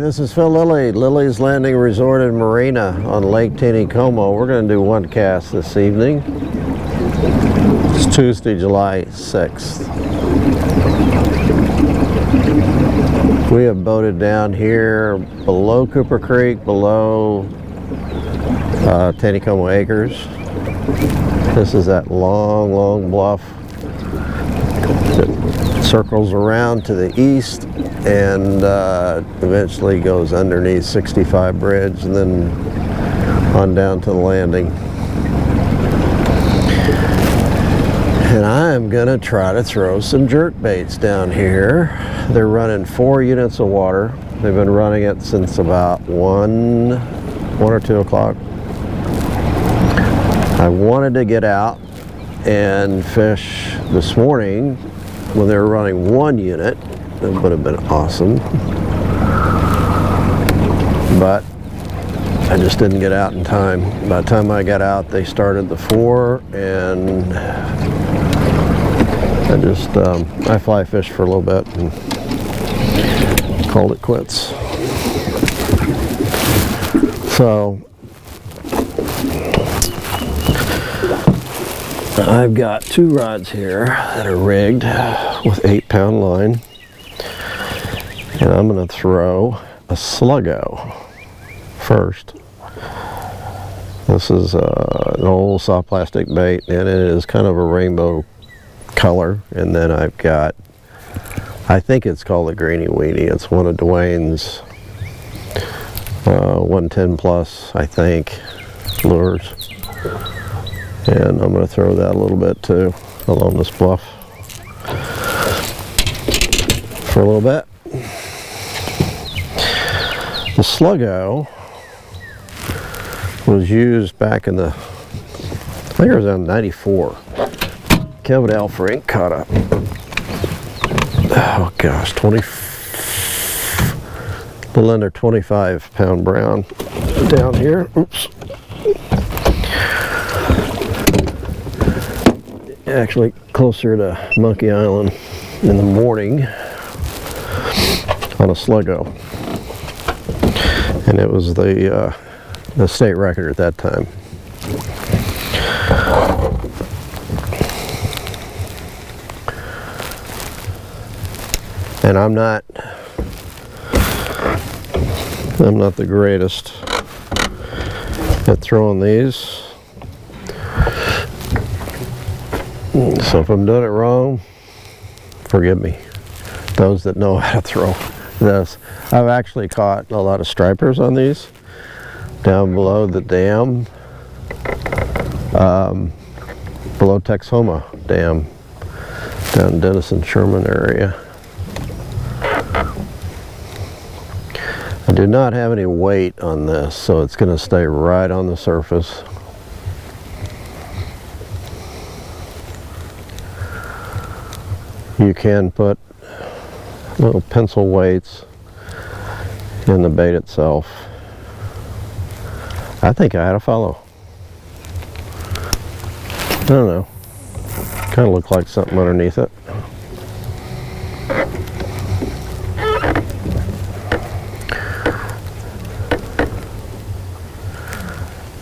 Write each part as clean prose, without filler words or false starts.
this is Phil Lilley, Lilley's Landing Resort in Marina on Lake Taneycomo. We're going to do one cast this evening. It's Tuesday, July 6th. We have boated down here below Cooper Creek, below Taneycomo Acres. This is that long bluff that circles around to the east and eventually goes underneath 65 Bridge and then on down to the landing. And I'm gonna try to throw some jerk baits down here. They're running 4 units of water. They've been running it since about 1 or 2 o'clock. I wanted to get out and fish this morning when they were running 1 unit. It would have been awesome, but I just didn't get out in time. By the time I got out, they started the 4, and I fly fished for a little bit and called it quits. So I've got 2 rods here that are rigged with 8-pound line. And I'm going to throw a sluggo first. This is an old soft plastic bait, and it is kind of a rainbow color. And then I've got, I think it's called the Greeny Weenie. It's one of Dwayne's 110 plus, I think, lures. And I'm going to throw that a little bit too along this bluff for a little bit. The sluggo was used back in the, I think it was in '94. Kevin Elfrink caught a, oh gosh, 20, a little under 25-pound brown down here. Oops. Actually closer to Monkey Island in the morning on a sluggo. And it was the state record at that time. And I'm not the greatest at throwing these. So if I'm doing it wrong, forgive me. Those that know how to throw this. I've actually caught a lot of stripers on these down below the dam, below Texoma Dam, down Denison Sherman area. I do not have any weight on this, so it's going to stay right on the surface. You can put little pencil weights in the bait itself. I think I had a follow. I don't know. Kind of looked like something underneath it.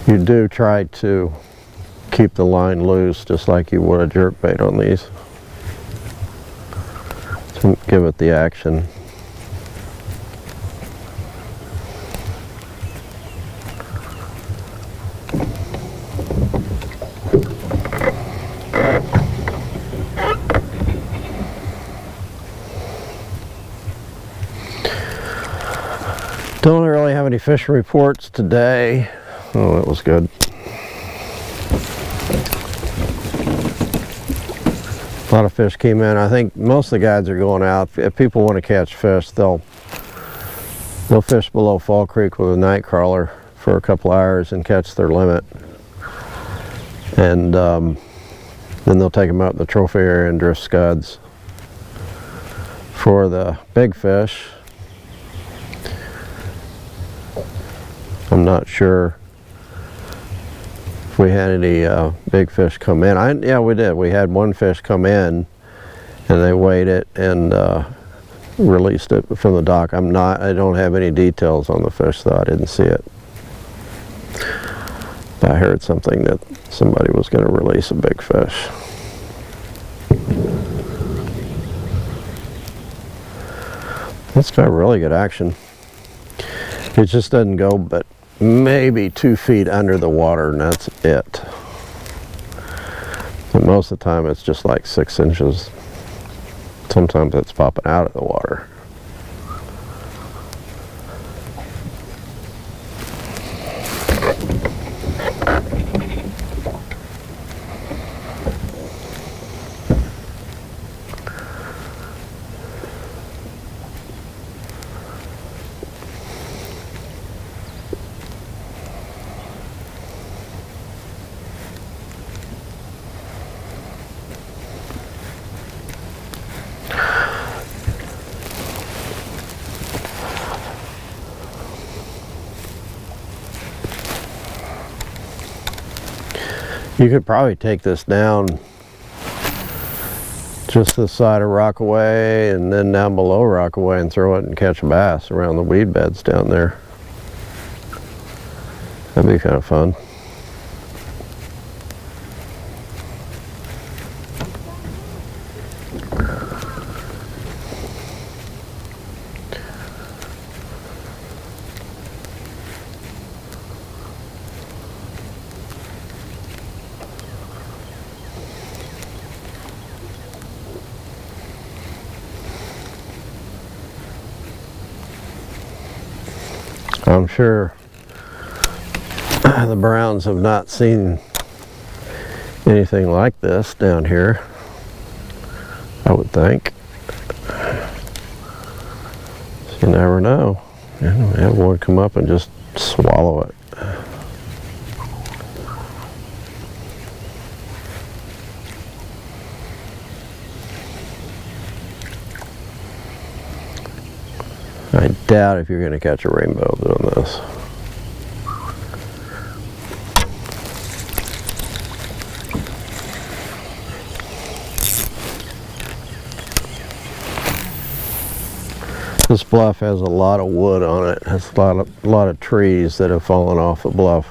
You do try to keep the line loose just like you would a jerkbait on these. To give it the action. Don't really have any fishing reports today. Oh, that was good. A lot of fish came in. I think most of the guides are going out. If people want to catch fish, they'll fish below Fall Creek with a night crawler for a couple hours and catch their limit. And then they'll take them out in the trophy area and drift scuds. For the big fish, I'm not sure if we had any big fish come in. Yeah, we did. We had one fish come in, and they weighed it, and released it from the dock. I don't have any details on the fish, though. I didn't see it. I heard something that somebody was going to release a big fish. It's got really good action. It just doesn't go but maybe 2 feet under the water, and that's it. And most of the time it's just like 6 inches. Sometimes it's popping out of the water. You could probably take this down just this side of Rockaway and then down below Rockaway and throw it and catch a bass around the weed beds down there. That'd be kind of fun. I'm sure the Browns have not seen anything like this down here, I would think. You never know. You have one come up and just swallow it. I doubt if you're going to catch a rainbow doing this. This bluff has a lot of wood on it. It has a lot of trees that have fallen off the bluff,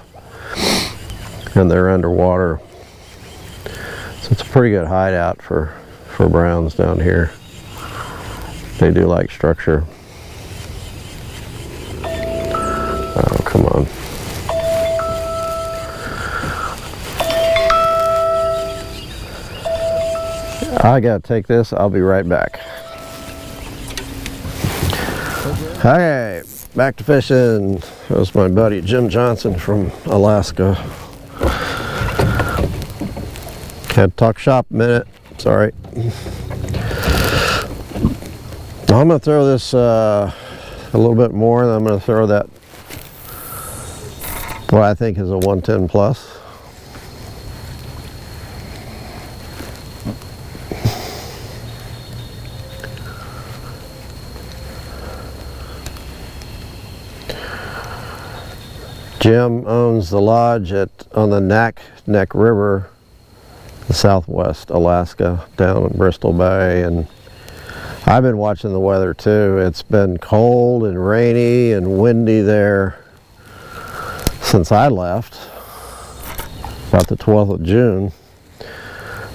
and they're underwater. So it's a pretty good hideout for browns down here. They do like structure. Oh, come on. I gotta take this. I'll be right back. Okay, back to fishing. That was my buddy Jim Johnson from Alaska. Had to talk shop a minute. Sorry. I'm gonna throw this a little bit more, and I'm gonna throw that what I think is a 110 plus. Jim owns the lodge on the Neck River, in southwest Alaska, down in Bristol Bay, and I've been watching the weather too. It's been cold and rainy and windy there since I left, about the 12th of June.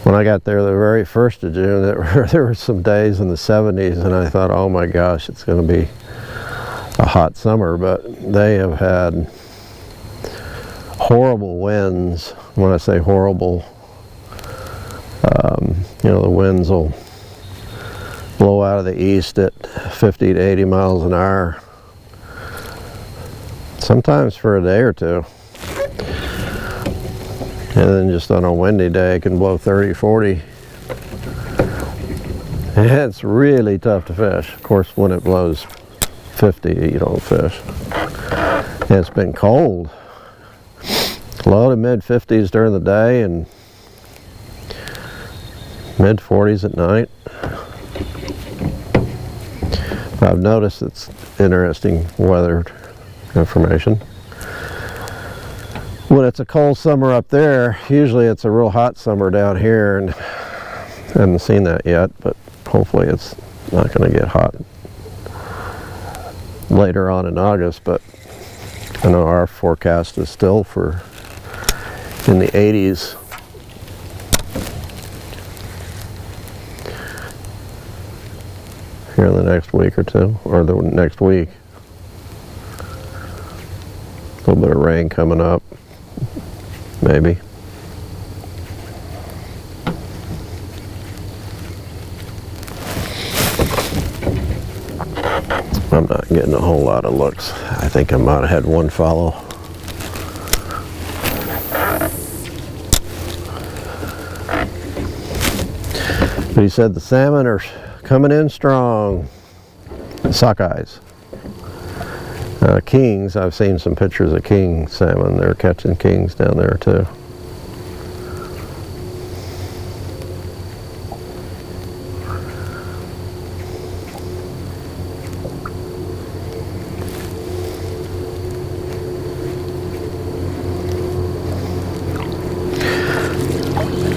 When I got there the very 1st of June, there were some days in the 70s, and I thought, oh my gosh, it's going to be a hot summer, but they have had horrible winds. When I say horrible, you know, the winds will blow out of the east at 50 to 80 miles an hour, sometimes for a day or two, and then just on a windy day it can blow 30, 40. And it's really tough to fish. Of course, when it blows 50, you don't fish. And it's been cold. Low to mid 50s during the day and mid 40s at night. I've noticed it's interesting weather information. When it's a cold summer up there, usually it's a real hot summer down here, and I haven't seen that yet, but hopefully it's not going to get hot later on in August, but I know our forecast is still for in the 80s. Here in the next week or two, or the next week. A little bit of rain coming up, maybe. I'm not getting a whole lot of looks. I think I might have had one follow. But he said the salmon are coming in strong. Sockeyes. Kings, I've seen some pictures of king salmon. They're catching kings down there too.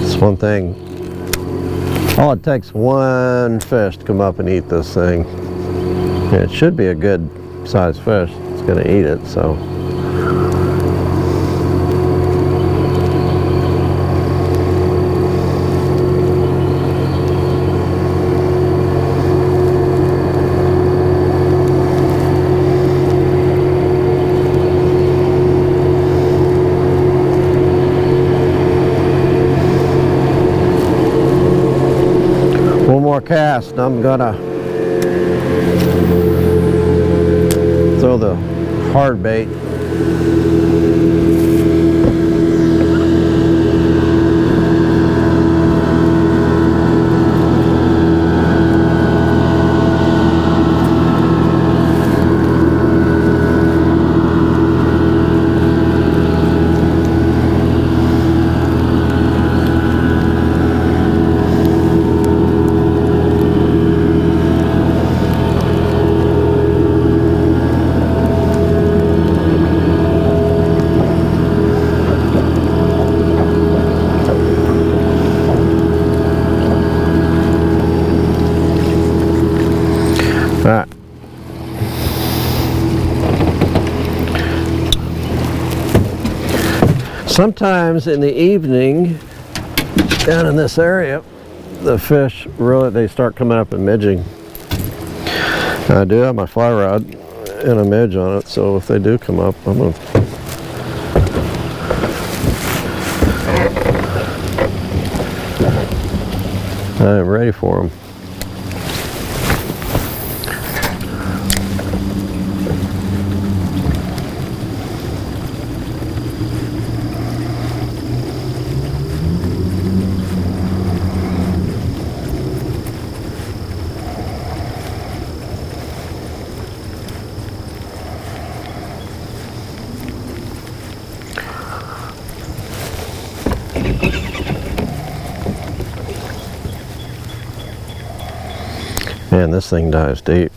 It's one thing. All it takes one fish to come up and eat this thing. And it should be a good sized fish. It's going to eat it, so. One more cast. I'm gonna throw the hard bait. Sometimes in the evening, down in this area, the fish really, they start coming up and midging. I do have my fly rod and a midge on it, so if they do come up, I'm gonna I am ready for them. Man, this thing dives deep.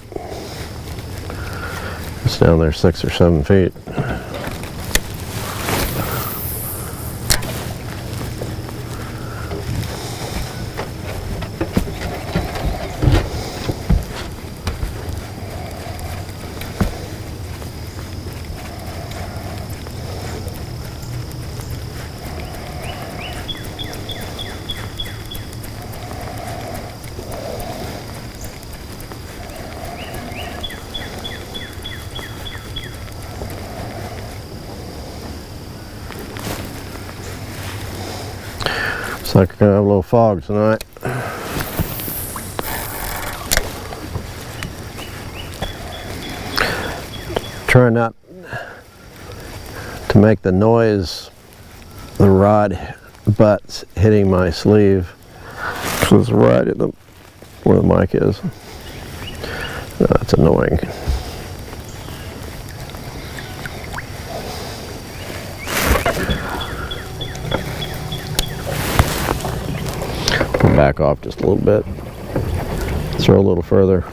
It's down there 6 or 7 feet. Looks like we're gonna have a little fog tonight. Try not to make the noise, the rod butts hitting my sleeve, because it's right at the where the mic is. That's annoying. Back off just a little bit. Throw a little further.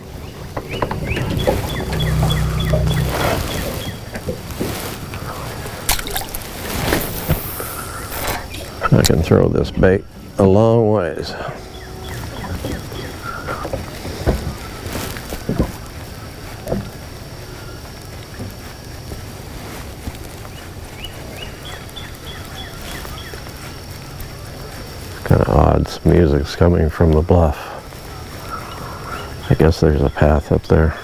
I can throw this bait a long ways. God, some music's coming from the bluff. I guess there's a path up there.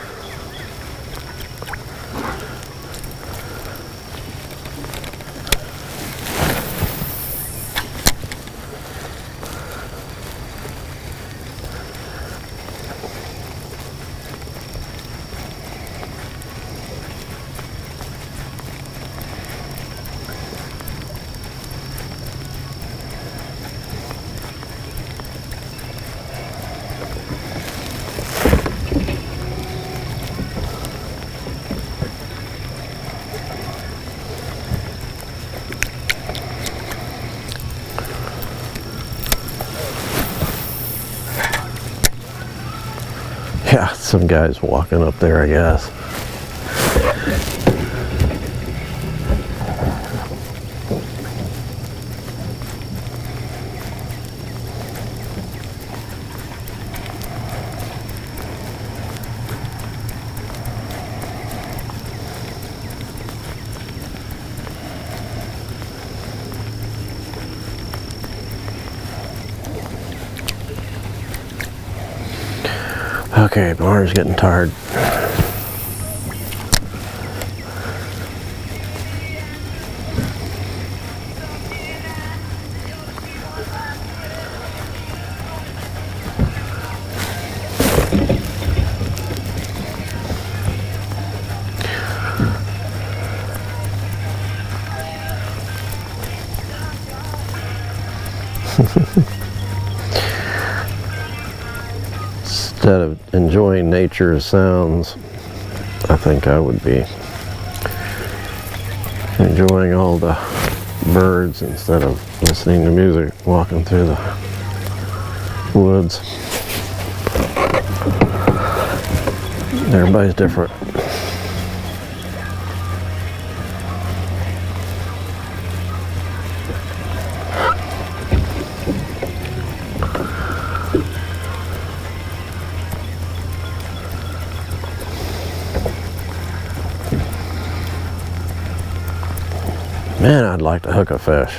Yeah, some guys walking up there, I guess. Okay, Bar's getting tired. Instead of enjoying nature's sounds, I think I would be enjoying all the birds instead of listening to music walking through the woods. Everybody's different. Man, I'd like to hook a fish.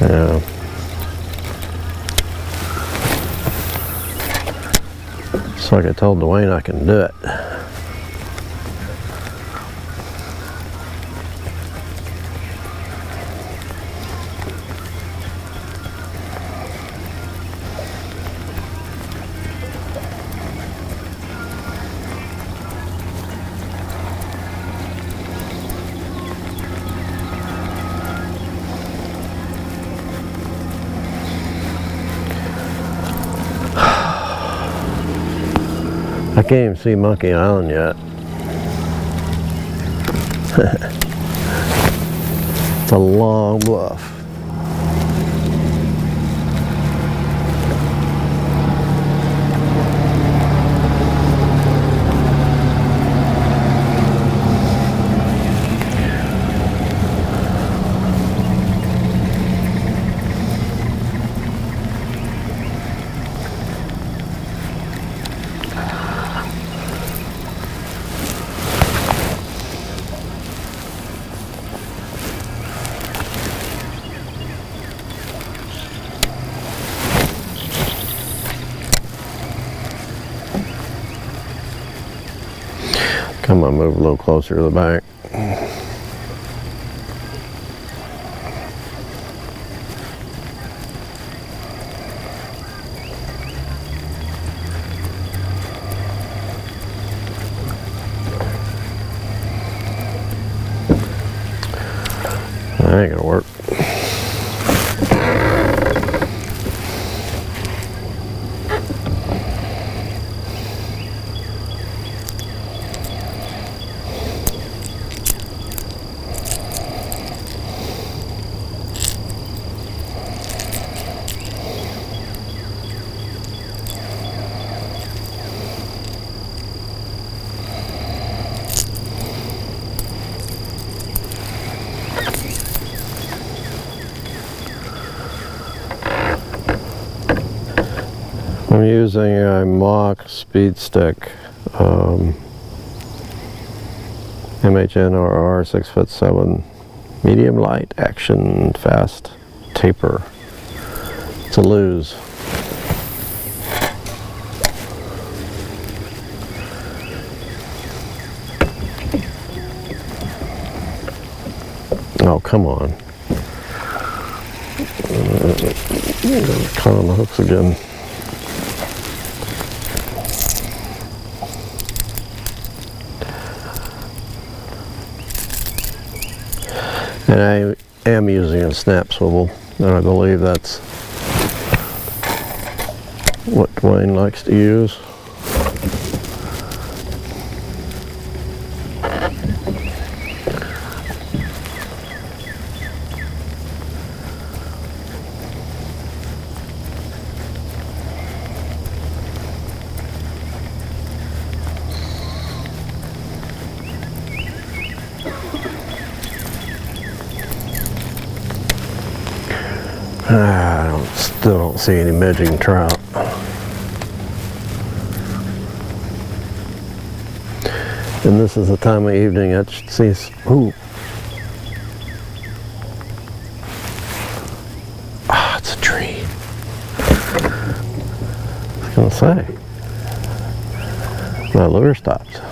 Yeah. So like I told Dwayne, I can do it. I can't even see Monkey Island yet. It's a long bluff. Come on, move a little closer to the bank. That ain't gonna work. I'm using a mock speed stick, MHNRR 6'7" medium light, action, fast, taper. It's a lose. Oh, come on. Caught on the hooks again. And I am using a snap swivel, and I believe that's what Dwayne likes to use. I still don't see any midging trout. And this is the time of evening I should see. Ooh. Ah, it's a tree. I was gonna say. My lure stopped.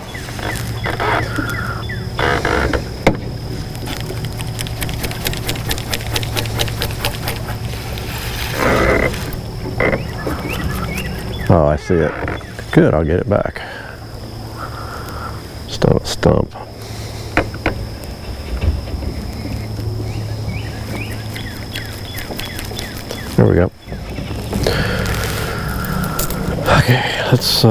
Oh, I see it. Good, I'll get it back. Just on a stump. There we go. Okay, let's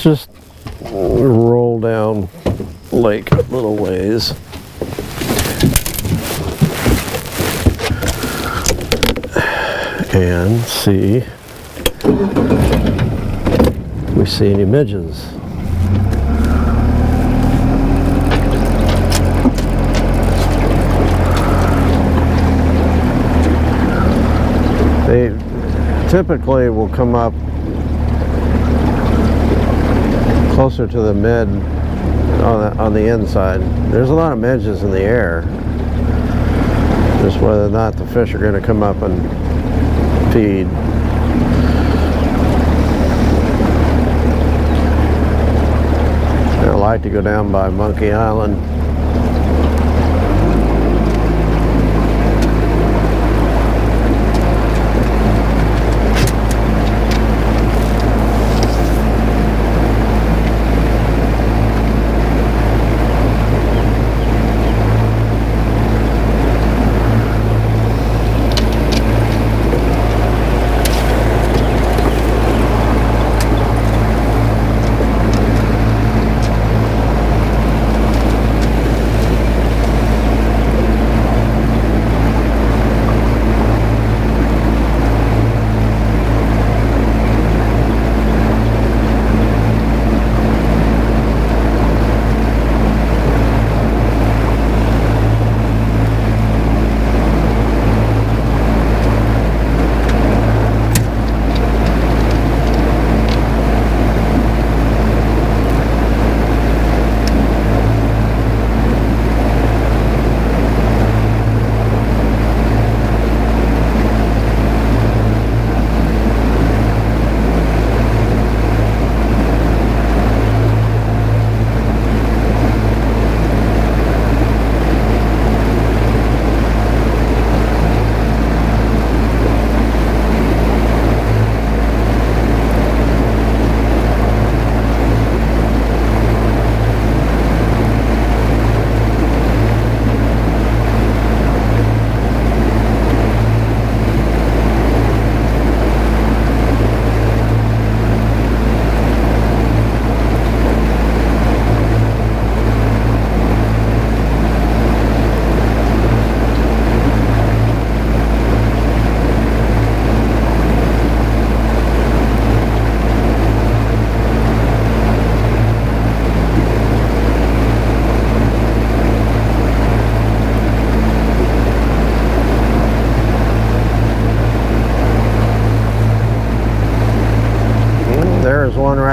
just roll down lake a little ways. And see if we see any midges. They typically will come up closer to the mid on the inside. There's a lot of midges in the air. Just whether or not the fish are going to come up and feed. I like to go down by Monkey Island.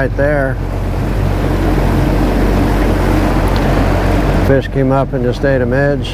right there. Fish came up and just ate a midge.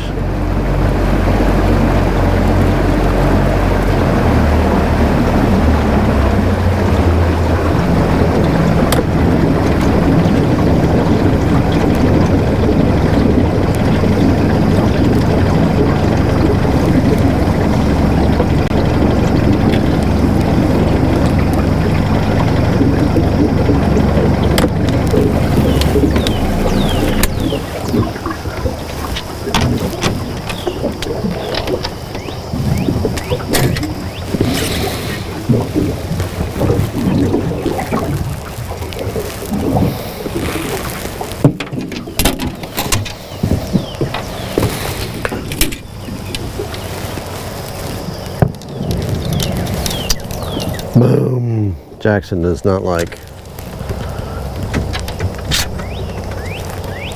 Boom. Jackson does not like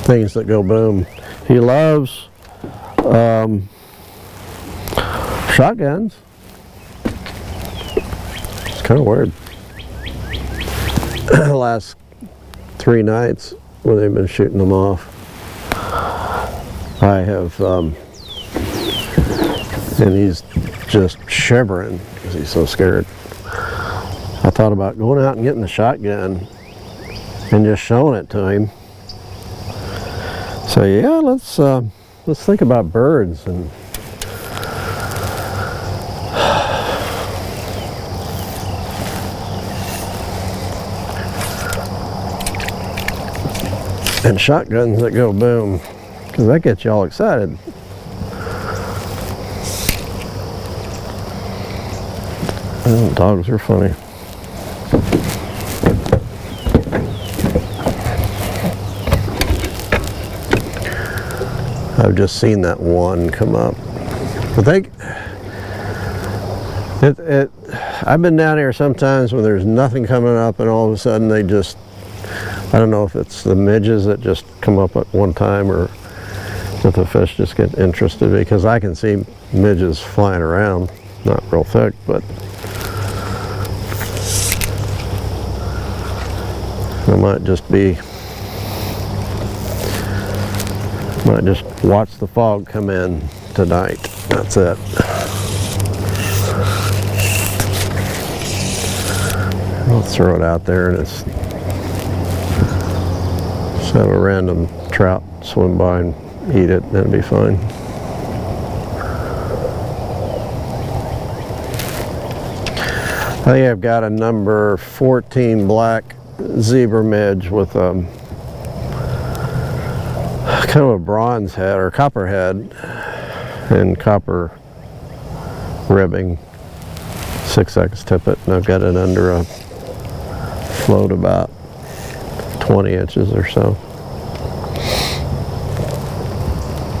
things that go boom. He loves shotguns. It's kind of weird. The last 3 nights when they've been shooting them off, I have, and he's just shivering because he's so scared. I thought about going out and getting the shotgun and just showing it to him. So yeah, let's think about birds and shotguns that go boom, because that gets you all excited. Oh, dogs are funny. I've just seen that one come up. I think I've been down here sometimes when there's nothing coming up and all of a sudden they just, I don't know if it's the midges that just come up at one time or if the fish just get interested, because I can see midges flying around, not real thick, but I might just watch the fog come in tonight. That's it. I'll throw it out there and just have a random trout swim by and eat it. That'd be fine. I think I've got a number 14 black zebra midge with kind of a bronze head or copper head and copper ribbing, 6X tippet, and I've got it under a float about 20 inches or so.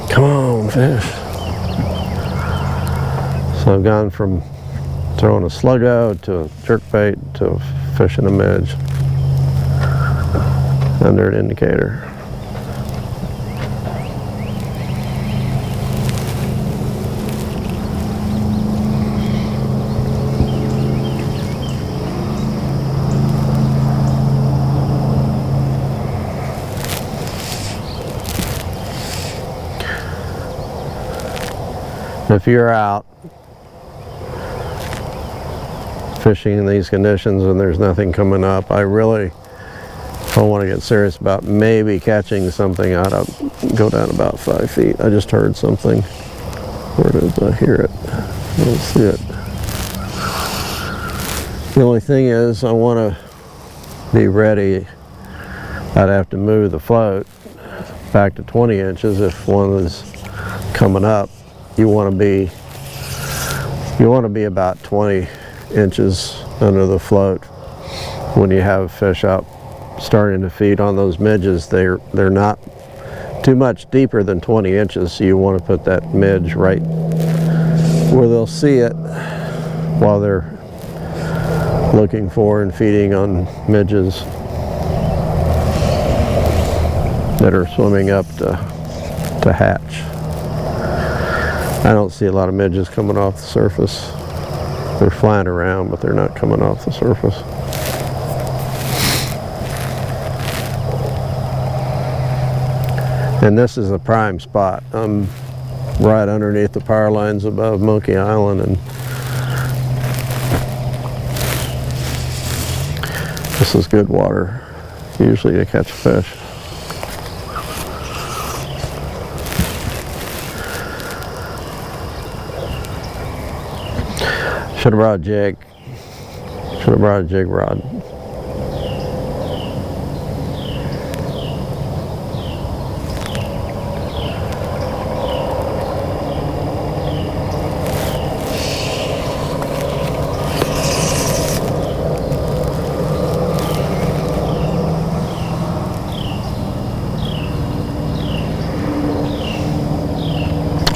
Come on, fish. So I've gone from throwing a sluggo to a jerkbait to fishing a midge under an indicator. If you're out fishing in these conditions and there's nothing coming up, I really don't want to get serious about maybe catching something. I'd go down about 5 feet. I just heard something. Where did I hear it? I don't see it. The only thing is I want to be ready. I'd have to move the float back to 20 inches if one was coming up. You want to be about 20 inches under the float when you have fish up starting to feed on those midges. They're not too much deeper than 20 inches, so you want to put that midge right where they'll see it while they're looking for and feeding on midges that are swimming up to hatch. I don't see a lot of midges coming off the surface. They're flying around, but they're not coming off the surface. And this is a prime spot. I'm right underneath the power lines above Monkey Island, and this is good water, usually to catch fish. Should have brought a jig. Should have brought a jig rod.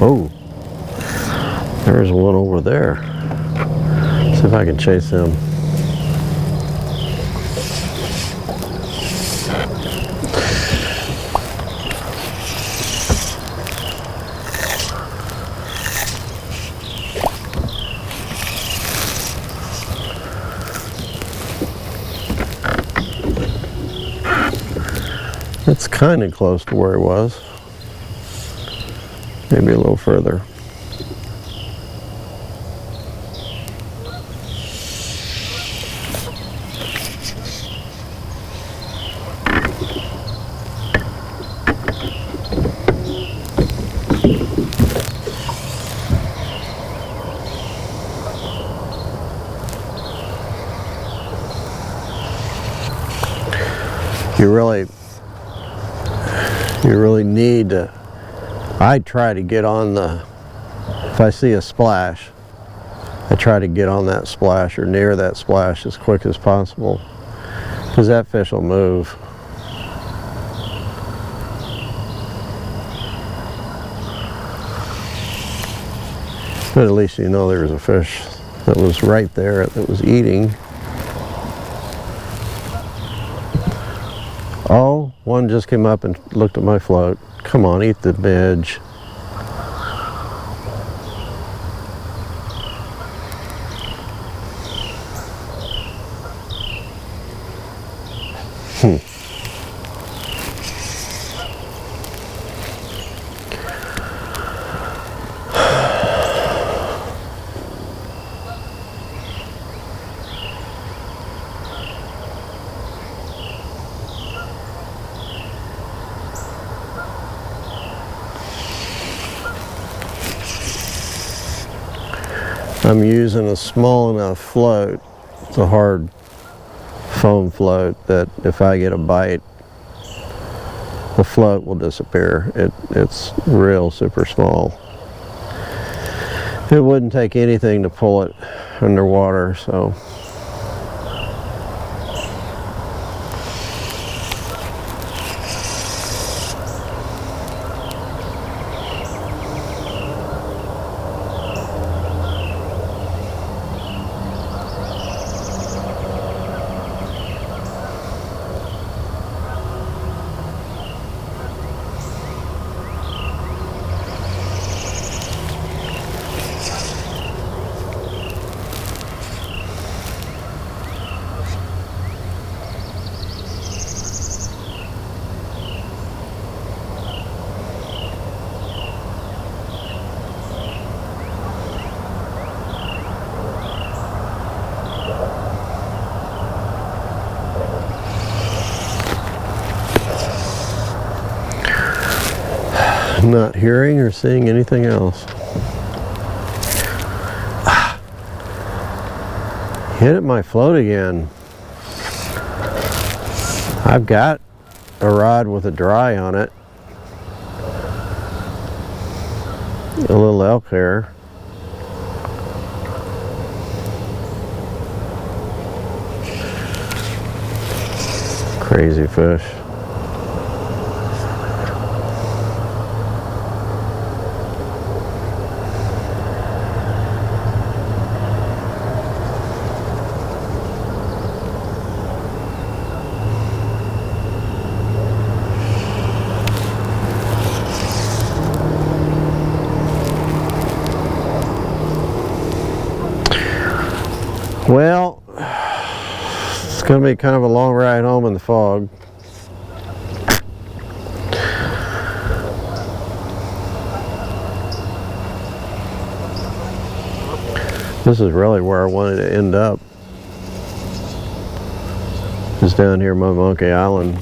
Oh, there's one over there. See if I can chase him. It's kind of close to where he was. Maybe a little further. You really need to, I try to get on the, if I see a splash, I try to get on that splash or near that splash as quick as possible, because that fish will move. But at least you know there was a fish that was right there that was eating. Oh, one just came up and looked at my float. Come on, eat the midge. I'm using a small enough float, it's a hard foam float, that if I get a bite, the float will disappear. It's real super small. It wouldn't take anything to pull it underwater, so. Not hearing or seeing anything else. Hit my float again. I've got a rod with a dry on it. A little elk hair. Crazy fish. Well, it's going to be kind of a long ride home in the fog. This is really where I wanted to end up. Just down here by Monkey Island.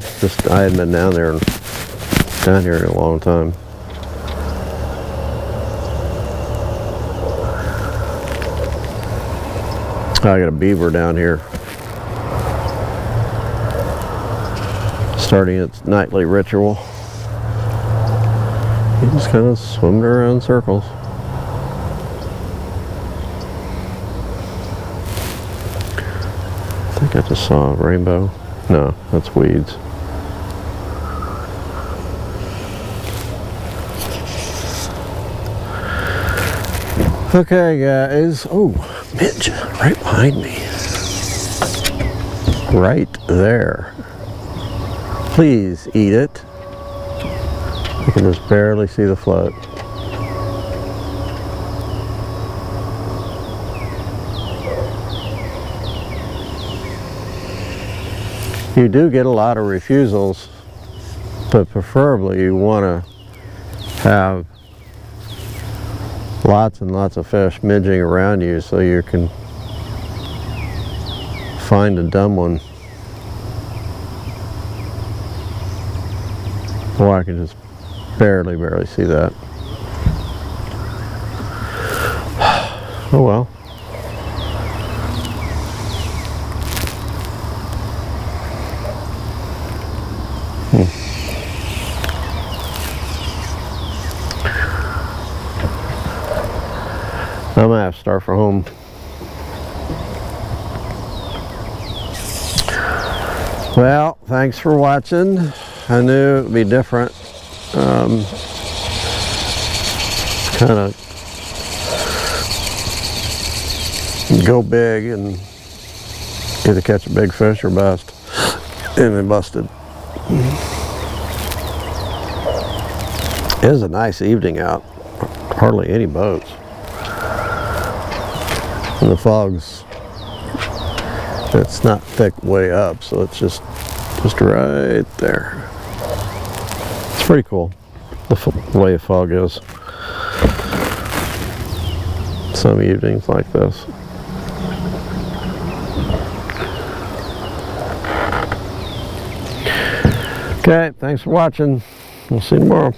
I hadn't been down here in a long time. I got a beaver down here, starting its nightly ritual. He just kind of swimming around in circles. I think I just saw a rainbow. No, that's weeds. Okay, guys. Oh, midge right behind me. Right there. Please eat it. I can just barely see the float. You do get a lot of refusals, but preferably you want to have lots and lots of fish midging around you so you can find a dumb one. Boy, I can just barely see that. Oh well. I'm gonna have to start for home. Well, thanks for watching. I knew it would be different. Kind of go big and either catch a big fish or bust. And they busted. It was a nice evening out. Hardly any boats. And the fog's, it's not thick way up, so it's just right there. It's pretty cool, the way the fog is. Some evenings like this. Okay, thanks for watching. We'll see you tomorrow.